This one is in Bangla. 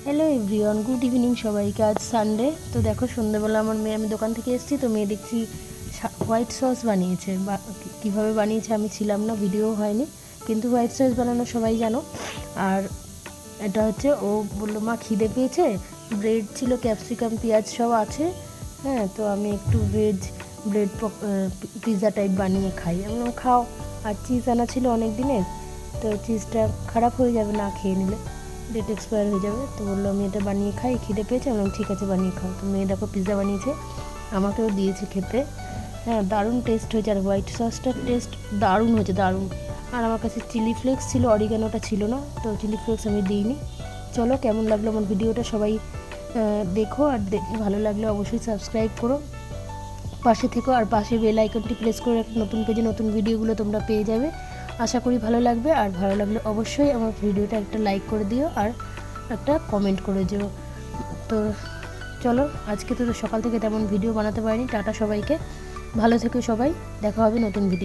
হ্যালো এভরিওয়ান, গুড ইভিনিং সবাইকে। আজ সানডে। তো দেখো সন্ধ্যেবেলা আমার মেয়ে, আমি দোকান থেকে এসেছি তো মেয়ে দেখছি হোয়াইট সস বানিয়েছে। কীভাবে বানিয়েছে আমি ছিলাম না, ভিডিও হয়নি, কিন্তু হোয়াইট সস বানানো সবাই জানো। আর এটা হচ্ছে, ও বললো মা খিদে পেয়েছে, ব্রেড ছিল, ক্যাপসিকাম, পেঁয়াজ সব আছে, হ্যাঁ তো আমি একটু ভেজ ব্রেড পিৎজা টাইপ বানিয়ে খাই। আমি বললাম খাও। আর চিজ আনা ছিল অনেক দিনের, তো চিজটা খারাপ হয়ে যাবে না খেয়ে নিলে, ডেট এক্সপায়ার হয়ে যাবে। তো বললো আমি এটা বানিয়ে খাই, খিদে পেয়েছে। আমি ঠিক আছে বানিয়ে খাও। তো মেয়ে দেখো পিৎজা বানিয়েছে, আমাকেও দিয়েছে খেতে। হ্যাঁ দারুণ টেস্ট হয়েছে, আর হোয়াইট সসটার টেস্ট দারুণ হয়েছে, দারুণ। আর আমার কাছে চিলি ফ্লেক্স ছিল, অরিগানোটা ছিল না, তো চিলি ফ্লেক্স আমি দিইনি। চলো, কেমন লাগলো আমার ভিডিওটা সবাই দেখো, আর দেখে ভালো লাগলে অবশ্যই সাবস্ক্রাইব করো, পাশে থেকো, আর পাশে বেল আইকনটি প্রেস করে নতুন পেজে নতুন ভিডিওগুলো তোমরা পেয়ে যাবে। আশা করি ভালো লাগবে, আর ভালো লাগলে অবশ্যই আমার ভিডিওটা একটা লাইক করে দিও আর একটা কমেন্ট করে দিও। তো চলো, আজকে তো সকাল থেকে তেমন ভিডিও বানাতে পারিনি। টাটা সবাইকে, ভালো থেকো সবাই, দেখা হবে নতুন ভিডিও।